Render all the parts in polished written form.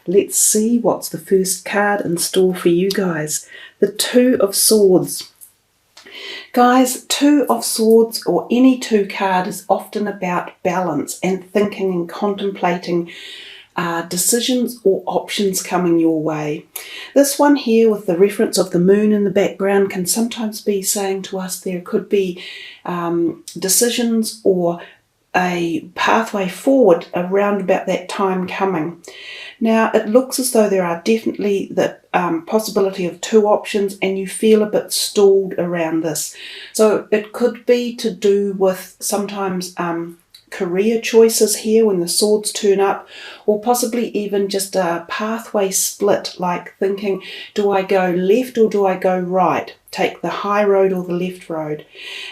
Let's see what's the first card in store for you guys. The Two of Swords. Guys, Two of Swords or any two card is often about balance and thinking and contemplating decisions or options coming your way. This one here with the reference of the moon in the background can sometimes be saying to us there could be decisions or a pathway forward around about that time coming. Now, it looks as though there are definitely the possibility of two options and you feel a bit stalled around this. So it could be to do with sometimes career choices here when the swords turn up, or possibly even just a pathway split, like thinking, do I go left or do I go right? Take the high road or the left road.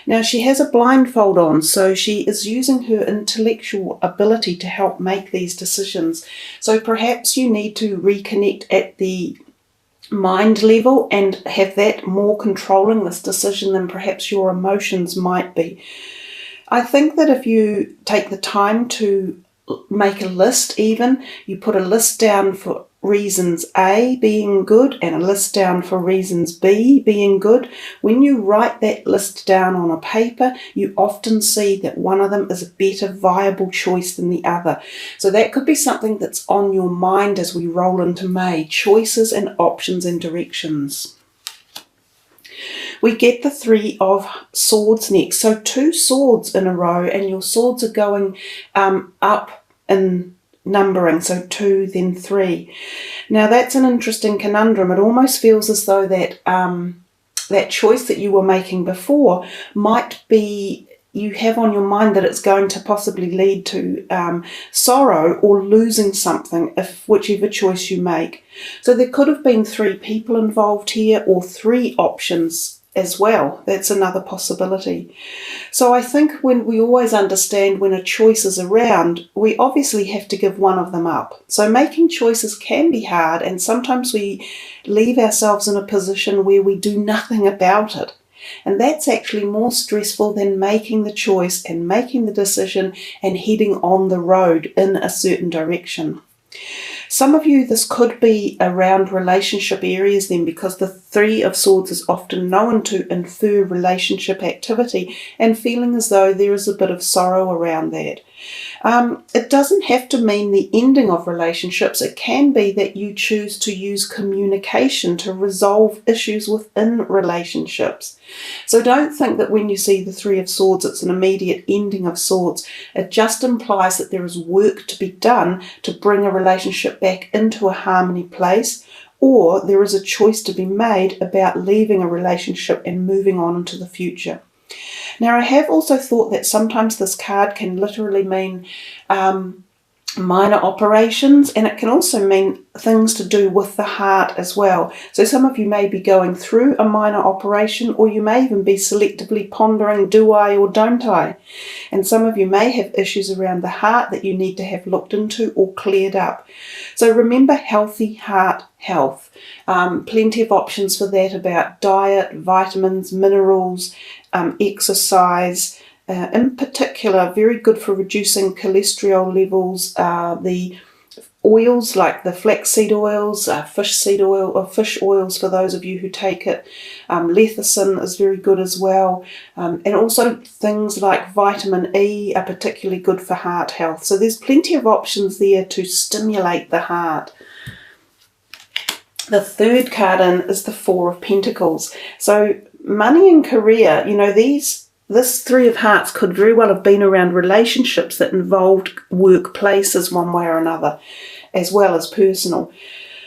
Now she has a blindfold on, so she is using her intellectual ability to help make these decisions. So perhaps you need to reconnect at the mind level and have that more controlling this decision than perhaps your emotions might be. I think that if you take the time to make a list, even, you put a list down for reasons A being good and a list down for reasons B being good, when you write that list down on a paper, you often see that one of them is a better viable choice than the other. So that could be something that's on your mind as we roll into May, choices and options and directions. We get the Three of Swords next. So two swords in a row and your swords are going up in numbering. So 2, then 3. Now that's an interesting conundrum. It almost feels as though that that choice that you were making before might be, you have on your mind that it's going to possibly lead to sorrow or losing something, if whichever choice you make. So there could have been 3 people involved here or 3 options as well. That's another possibility. So I think when we always understand when a choice is around, we obviously have to give one of them up. So making choices can be hard, and sometimes we leave ourselves in a position where we do nothing about it. And that's actually more stressful than making the choice and making the decision and heading on the road in a certain direction. Some of you, this could be around relationship areas then, because the Three of Swords is often known to infer relationship activity and feeling as though there is a bit of sorrow around that. It doesn't have to mean the ending of relationships. It can be that you choose to use communication to resolve issues within relationships. So don't think that when you see the Three of Swords, it's an immediate ending of sorts. It just implies that there is work to be done to bring a relationship back into a harmony place, or there is a choice to be made about leaving a relationship and moving on into the future. Now, I have also thought that sometimes this card can literally mean minor operations, and it can also mean things to do with the heart as well. So some of you may be going through a minor operation, or you may even be selectively pondering, do I or don't I? And some of you may have issues around the heart that you need to have looked into or cleared up. So remember, healthy heart health. Plenty of options for that about diet, vitamins, minerals, exercise. In particular, very good for reducing cholesterol levels. The oils like the flaxseed oils, fish seed oil, or fish oils for those of you who take it. Lecithin is very good as well. And also things like vitamin E are particularly good for heart health. So there's plenty of options there to stimulate the heart. The third card in is the Four of Pentacles. So money and career, you know, this Three of Hearts could very well have been around relationships that involved workplaces one way or another, as well as personal.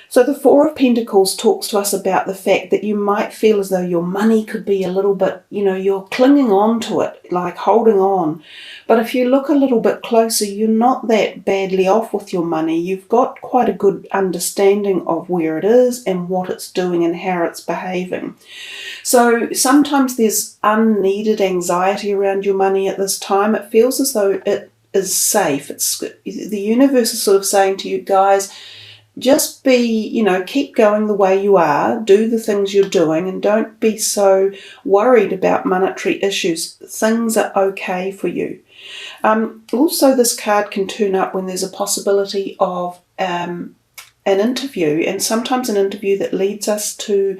So the Four of Pentacles talks to us about the fact that you might feel as though your money could be a little bit, you know, you're clinging on to it, like holding on. But if you look a little bit closer, you're not that badly off with your money. You've got quite a good understanding of where it is and what it's doing and how it's behaving. So sometimes there's unneeded anxiety around your money at this time. It feels as though it is safe. The universe is sort of saying to you guys, just be, you know, keep going the way you are, do the things you're doing, and don't be so worried about monetary issues. Things are okay for you. Also, this card can turn up when there's a possibility of an interview, and sometimes an interview that leads us to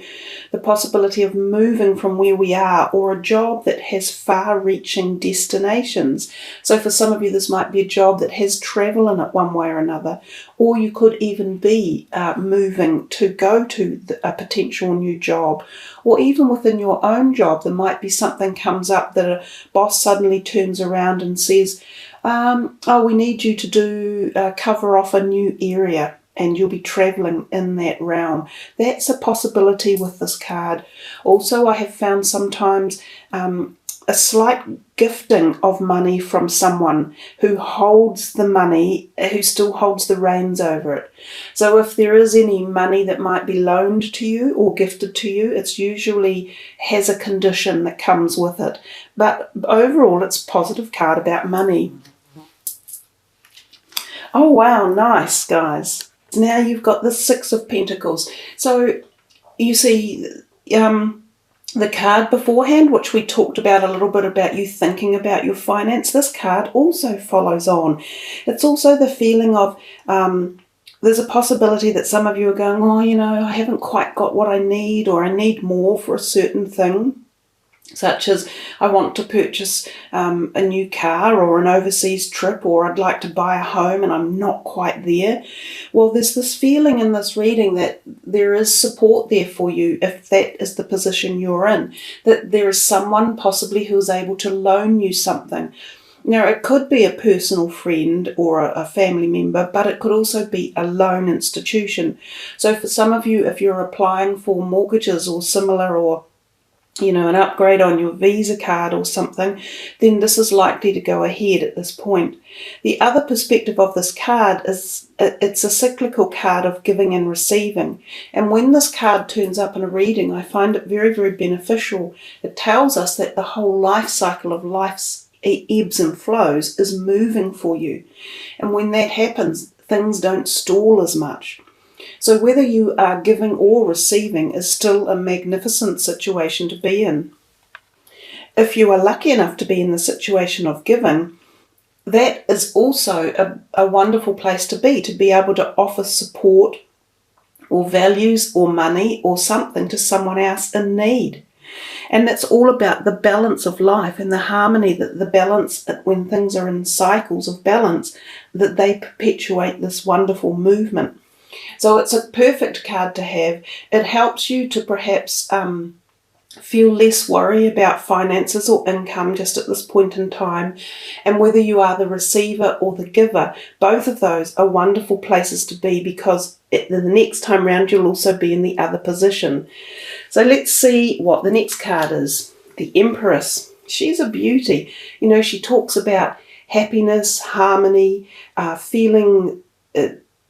the possibility of moving from where we are, or a job that has far-reaching destinations. So for some of you, this might be a job that has travel in it one way or another, or you could even be moving to go to a potential new job, or even within your own job, there might be something comes up that a boss suddenly turns around and says, oh, we need you to do cover off a new area, and you'll be travelling in that realm. That's a possibility with this card. Also, I have found sometimes a slight gifting of money from someone who holds the money, who still holds the reins over it. So if there is any money that might be loaned to you or gifted to you, it's usually has a condition that comes with it. But overall, it's a positive card about money. Oh, wow, nice, guys. Now you've got the Six of Pentacles. So you see the card beforehand, which we talked about a little bit about you thinking about your finance. This card also follows on. It's also the feeling of there's a possibility that some of you are going, oh, you know, I haven't quite got what I need, or I need more for a certain thing. Such as I want to purchase a new car or an overseas trip, or I'd like to buy a home and I'm not quite there. Well, there's this feeling in this reading that there is support there for you if that is the position you're in, that there is someone possibly who is able to loan you something. Now, it could be a personal friend or a family member, but it could also be a loan institution. So for some of you, if you're applying for mortgages or similar, or you know, an upgrade on your Visa card or something, then this is likely to go ahead at this point. The other perspective of this card is it's a cyclical card of giving and receiving. And when this card turns up in a reading, I find it very, very beneficial. It tells us that the whole life cycle of life's ebbs and flows is moving for you. And when that happens, things don't stall as much. So whether you are giving or receiving is still a magnificent situation to be in. If you are lucky enough to be in the situation of giving, that is also a wonderful place to be able to offer support or values or money or something to someone else in need. And it's all about the balance of life and the harmony, that the balance, when things are in cycles of balance, that they perpetuate this wonderful movement. So it's a perfect card to have. It helps you to perhaps feel less worry about finances or income just at this point in time. And whether you are the receiver or the giver, both of those are wonderful places to be, because the next time round you'll also be in the other position. So let's see what the next card is. The Empress. She's a beauty. You know, she talks about happiness, harmony, feeling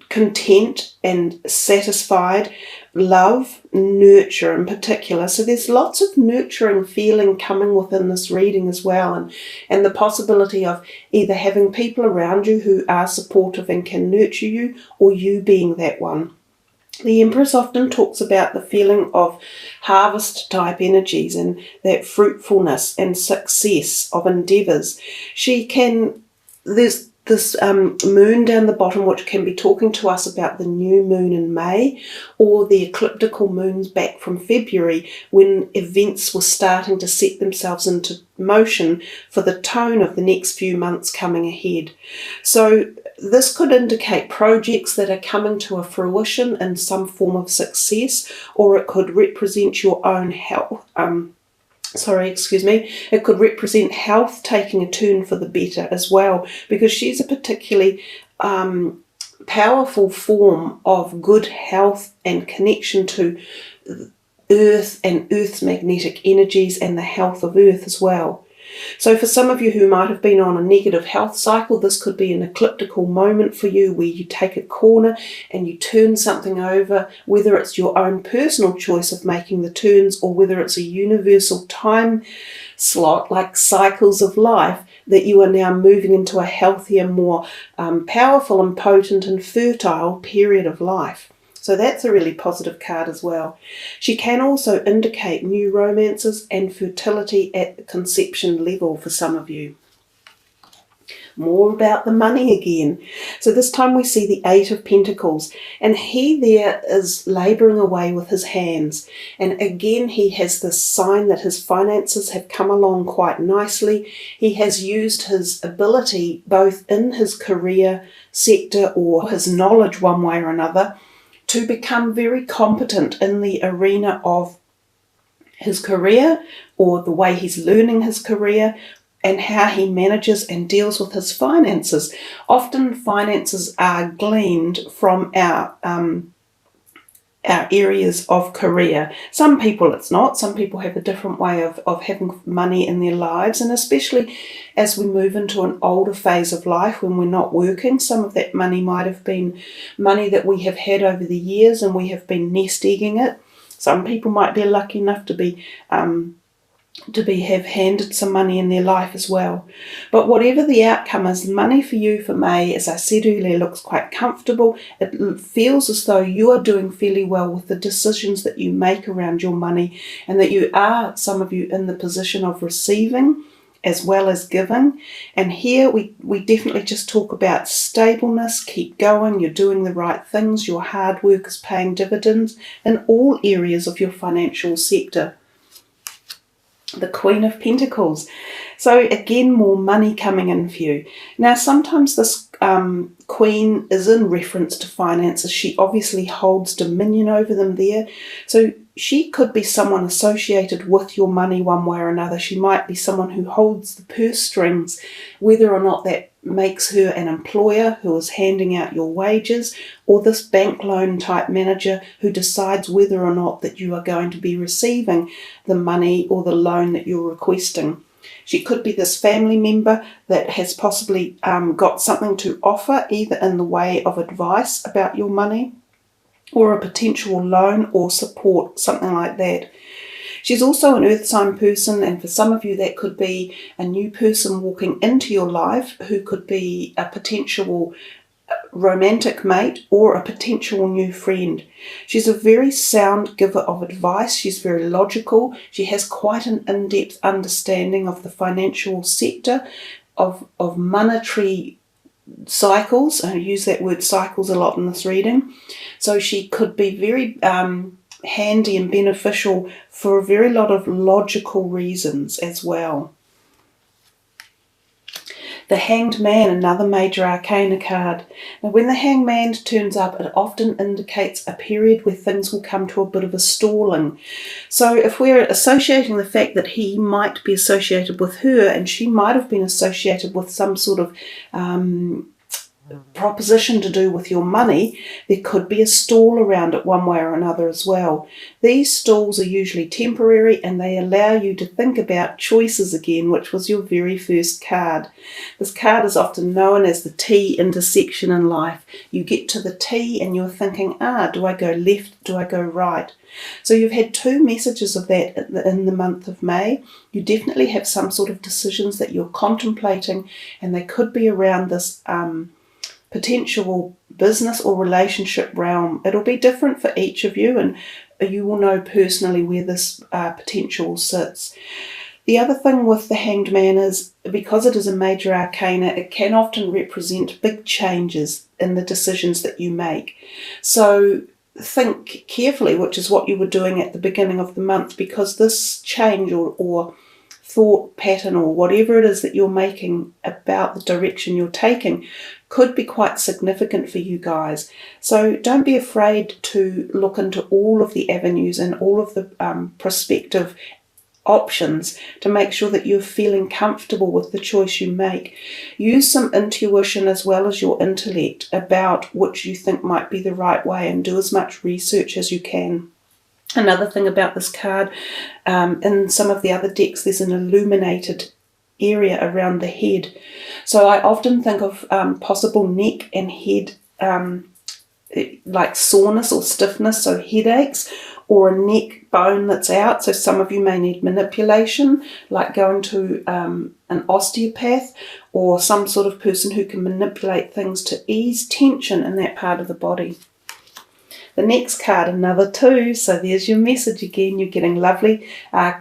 content and satisfied, love, nurture in particular. So there's lots of nurturing feeling coming within this reading as well, and the possibility of either having people around you who are supportive and can nurture you, or you being that one. The Empress often talks about the feeling of harvest type energies and that fruitfulness and success of endeavours. There's this moon down the bottom, which can be talking to us about the new moon in May, or the ecliptical moons back from February, when events were starting to set themselves into motion for the tone of the next few months coming ahead. So this could indicate projects that are coming to a fruition in some form of success, or it could represent your own health. It could represent health taking a turn for the better as well, because she's a particularly powerful form of good health and connection to Earth and Earth's magnetic energies and the health of Earth as well. So for some of you who might have been on a negative health cycle, this could be an ecliptical moment for you, where you take a corner and you turn something over, whether it's your own personal choice of making the turns, or whether it's a universal time slot like cycles of life, that you are now moving into a healthier, more powerful and potent and fertile period of life. So that's a really positive card as well. She can also indicate new romances and fertility at the conception level for some of you. more about the money again. So this time we see the Eight of Pentacles, and he there is labouring away with his hands. And again, he has this sign that his finances have come along quite nicely. He has used his ability, both in his career sector or his knowledge one way or another, to become very competent in the arena of his career, or the way he's learning his career, and how he manages and deals with his finances. Often finances are gleaned from our areas of career. Some people it's not. Some people have a different way of having money in their lives, and especially as we move into an older phase of life when we're not working, some of that money might have been money that we have had over the years and we have been nest egging it. Some people might be lucky enough to have handed some money in their life as well. But whatever the outcome is, money for you for May, as I said earlier, looks quite comfortable. It feels as though you are doing fairly well with the decisions that you make around your money, and that you are, some of you, in the position of receiving as well as giving. And here we definitely just talk about stableness. Keep going, you're doing the right things, your hard work is paying dividends in all areas of your financial sector. The Queen of Pentacles. So again, more money coming in for you. Now sometimes this Queen is in reference to finances. She obviously holds dominion over them there. So she could be someone associated with your money one way or another. She might be someone who holds the purse strings, whether or not that makes her an employer who is handing out your wages, or this bank loan type manager who decides whether or not that you are going to be receiving the money or the loan that you're requesting. She could be this family member that has possibly got something to offer, either in the way of advice about your money, or a potential loan or support, something like that. She's also an earth sign person, and for some of you that could be a new person walking into your life who could be a potential romantic mate or a potential new friend. She's a very sound giver of advice. She's very logical. She has quite an in-depth understanding of the financial sector, of monetary cycles. I use that word cycles a lot in this reading. So she could be very handy and beneficial for a very lot of logical reasons as well. The Hanged Man, another major arcana card. Now when the Hanged Man turns up, it often indicates a period where things will come to a bit of a stalling. So if we're associating the fact that he might be associated with her, and she might have been associated with some sort of proposition to do with your money, there could be a stall around it one way or another as well. These stalls are usually temporary, and they allow you to think about choices again, which was your very first card. This card is often known as the T intersection in life. You get to the T and you're thinking, do I go left, do I go right? So you've had two messages of that in the month of May. You definitely have some sort of decisions that you're contemplating, and they could be around this potential business or relationship realm. It'll be different for each of you, and you will know personally where this potential sits. The other thing with the Hanged Man is, because it is a major arcana, it can often represent big changes in the decisions that you make. So think carefully, which is what you were doing at the beginning of the month, because this change or thought pattern or whatever it is that you're making about the direction you're taking could be quite significant for you guys. So don't be afraid to look into all of the avenues and all of the prospective options to make sure that you're feeling comfortable with the choice you make. Use some intuition as well as your intellect about which you think might be the right way, and do as much research as you can. Another thing about this card, in some of the other decks, there's an illuminated area around the head. So I often think of possible neck and head like soreness or stiffness, so headaches, or a neck bone that's out. So some of you may need manipulation, like going to an osteopath or some sort of person who can manipulate things to ease tension in that part of the body. The next card, another 2. So there's your message again. You're getting lovely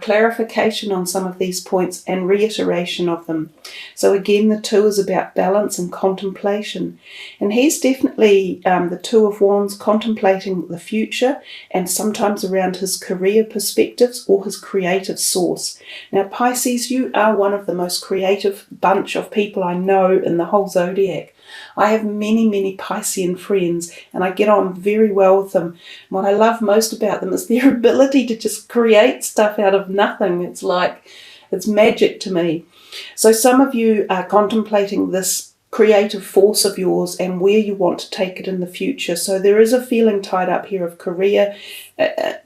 clarification on some of these points and reiteration of them. So again, the 2 is about balance and contemplation. And he's definitely the 2 of Wands, contemplating the future and sometimes around his career perspectives or his creative source. Now, Pisces, you are one of the most creative bunch of people I know in the whole zodiac. I have many, many Piscean friends and I get on very well with them. What I love most about them is their ability to just create stuff out of nothing. It's like, it's magic to me. So some of you are contemplating this creative force of yours and where you want to take it in the future. So there is a feeling tied up here of career,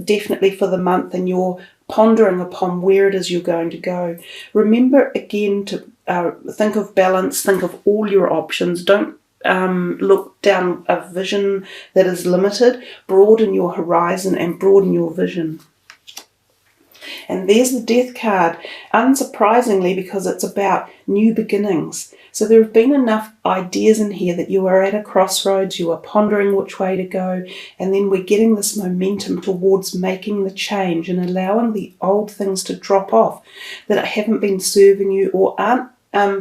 definitely for the month, and you're pondering upon where it is you're going to go. Remember again to think of balance, think of all your options. Don't look down a vision that is limited. Broaden your horizon and broaden your vision. And there's the Death card, unsurprisingly, because it's about new beginnings. So there have been enough ideas in here that you are at a crossroads, you are pondering which way to go, and then we're getting this momentum towards making the change and allowing the old things to drop off that haven't been serving you or aren't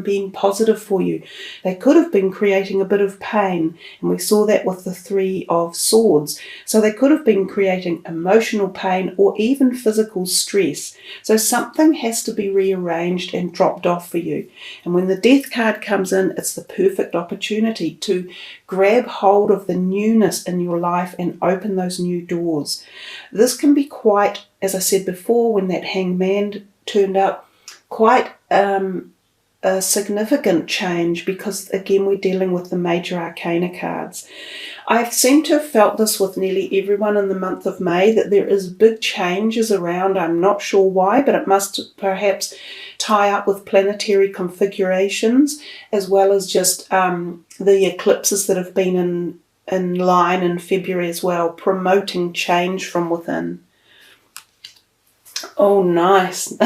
being positive for you. They could have been creating a bit of pain, and we saw that with the 3 of Swords. So they could have been creating emotional pain or even physical stress. So something has to be rearranged and dropped off for you. And when the Death card comes in, it's the perfect opportunity to grab hold of the newness in your life and open those new doors. This can be quite, as I said before, when that Hangman turned up, quite a significant change, because again we're dealing with the major arcana cards. I seem to have felt this with nearly everyone in the month of May, that there is big changes around. I'm not sure why, but it must perhaps tie up with planetary configurations, as well as just the eclipses that have been in line in February as well, promoting change from within. Oh, nice.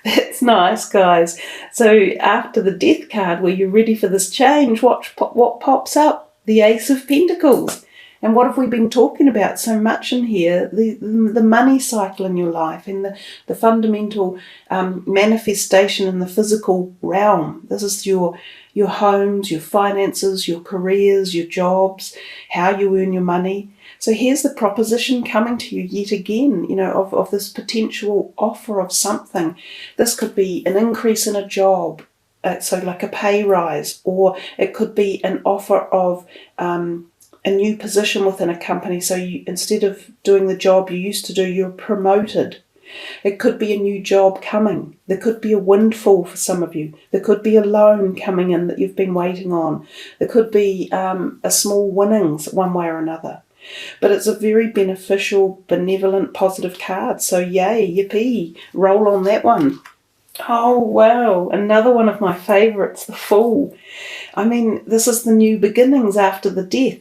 That's nice, guys. So after the Death card, were you ready for this change? What pops up? The Ace of Pentacles. And what have we been talking about so much in here? The money cycle in your life and the fundamental manifestation in the physical realm. This is your homes, your finances, your careers, your jobs, how you earn your money. So here's the proposition coming to you yet again, you know, of this potential offer of something. This could be an increase in a job, so like a pay rise, or it could be an offer of a new position within a company. So you, instead of doing the job you used to do, you're promoted. It could be a new job coming. There could be a windfall for some of you. There could be a loan coming in that you've been waiting on. There could be a small winnings one way or another. But it's a very beneficial, benevolent, positive card. So yay, yippee, roll on that one. Oh, wow, another one of my favourites, the Fool. I mean, this is the new beginnings after the death.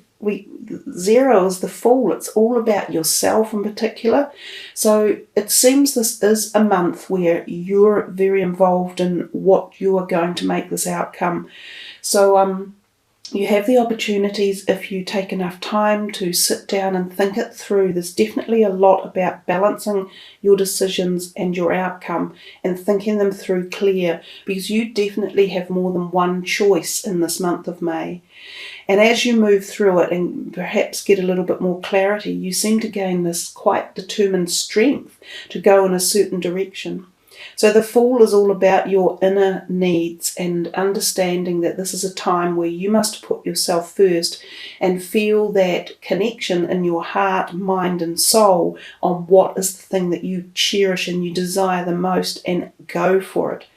0 is the Fool. It's all about yourself in particular. So it seems this is a month where you're very involved in what you are going to make this outcome. So you have the opportunities, if you take enough time to sit down and think it through. There's definitely a lot about balancing your decisions and your outcome and thinking them through clear, because you definitely have more than one choice in this month of May. And as you move through it and perhaps get a little bit more clarity, you seem to gain this quite determined strength to go in a certain direction. So the Fool is all about your inner needs and understanding that this is a time where you must put yourself first and feel that connection in your heart, mind and soul on what is the thing that you cherish and you desire the most, and go for it.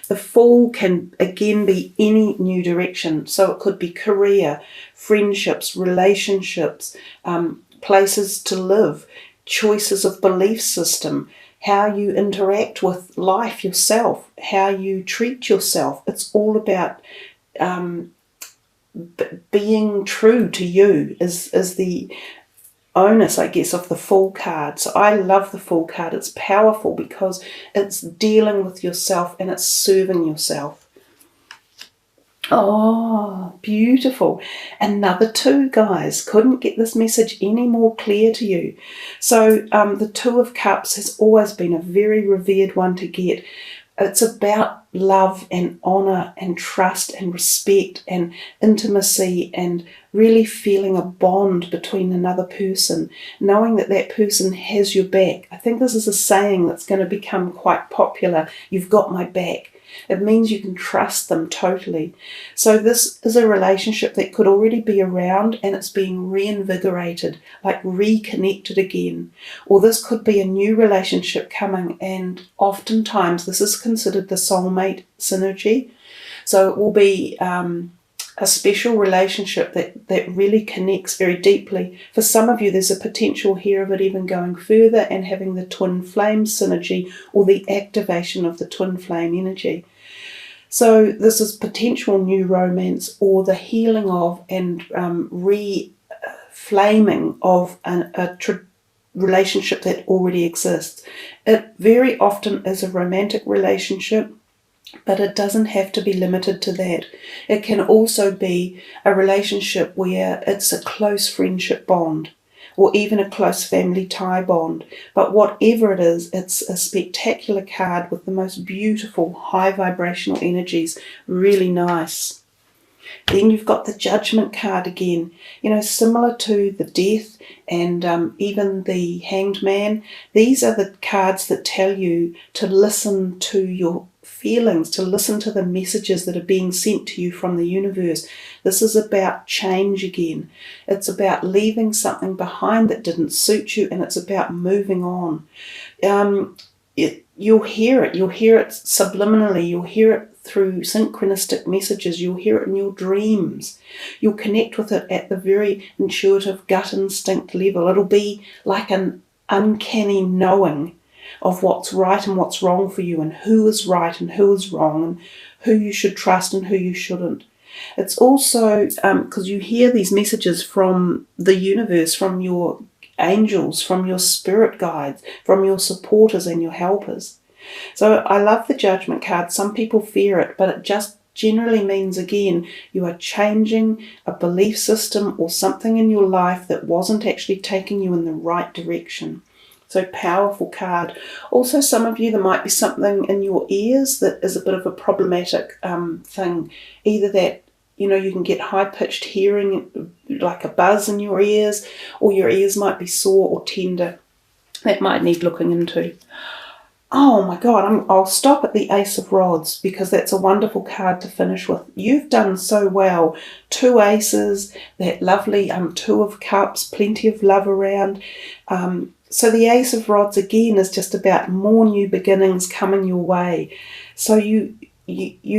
The Fool can again be any new direction. So it could be career, friendships, relationships, places to live, choices of belief system, how you interact with life yourself, how you treat yourself. It's all about being true to you is the onus, I guess, of the Fool card. So I love the Fool card. It's powerful because it's dealing with yourself and it's serving yourself. Oh, beautiful. Another two, guys. Couldn't get this message any more clear to you. So the Two of Cups has always been a very revered one to get. It's about love and honour and trust and respect and intimacy and really feeling a bond between another person, knowing that that person has your back. I think this is a saying that's going to become quite popular. You've got my back. It means you can trust them totally. So this is a relationship that could already be around and it's being reinvigorated, like reconnected again. Or this could be a new relationship coming, and oftentimes this is considered the soulmate synergy. So it will be a special relationship that really connects very deeply. For some of you, there's a potential here of it even going further and having the twin flame synergy or the activation of the twin flame energy. So this is potential new romance or the healing of and re-flaming of a relationship that already exists. It very often is a romantic relationship, but it doesn't have to be limited to that. It can also be a relationship where it's a close friendship bond or even a close family tie bond. But whatever it is, it's a spectacular card with the most beautiful high vibrational energies. Really nice. Then you've got the Judgment card again, similar to the Death and even the Hanged Man. These are the cards that tell you to listen to your feelings, to listen to the messages that are being sent to you from the universe. This is about change again. It's about leaving something behind that didn't suit you, and it's about moving on. You'll hear it. You'll hear it subliminally. You'll hear it through synchronistic messages. You'll hear it in your dreams. You'll connect with it at the very intuitive gut instinct level. It'll be like an uncanny knowing of what's right and what's wrong for you, and who is right and who is wrong, and who you should trust and who you shouldn't. It's also because you hear these messages from the universe, from your angels, from your spirit guides, from your supporters and your helpers. So I love the Judgment card. Some people fear it, but it just generally means, again, you are changing a belief system or something in your life that wasn't actually taking you in the right direction. So powerful card. Also, some of you, there might be something in your ears that is a bit of a problematic thing. Either that, you can get high-pitched hearing, like a buzz in your ears, or your ears might be sore or tender. That might need looking into. Oh my God, I'll stop at the Ace of Rods because that's a wonderful card to finish with. You've done so well. 2 aces, that lovely Two of Cups, plenty of love around. So the Ace of Rods again is just about more new beginnings coming your way. So you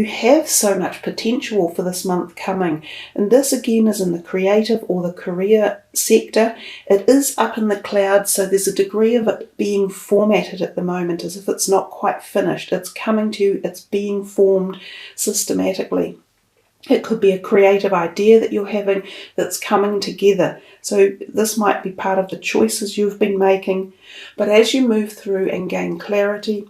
have so much potential for this month coming. And this again is in the creative or the career sector. It is up in the clouds, so there's a degree of it being formatted at the moment as if it's not quite finished. It's coming to you, it's being formed systematically. It could be a creative idea that you're having that's coming together. So this might be part of the choices you've been making. But as you move through and gain clarity,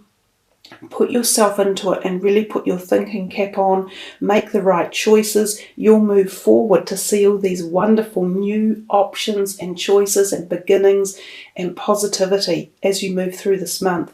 put yourself into it and really put your thinking cap on, make the right choices, you'll move forward to see all these wonderful new options and choices and beginnings and positivity as you move through this month.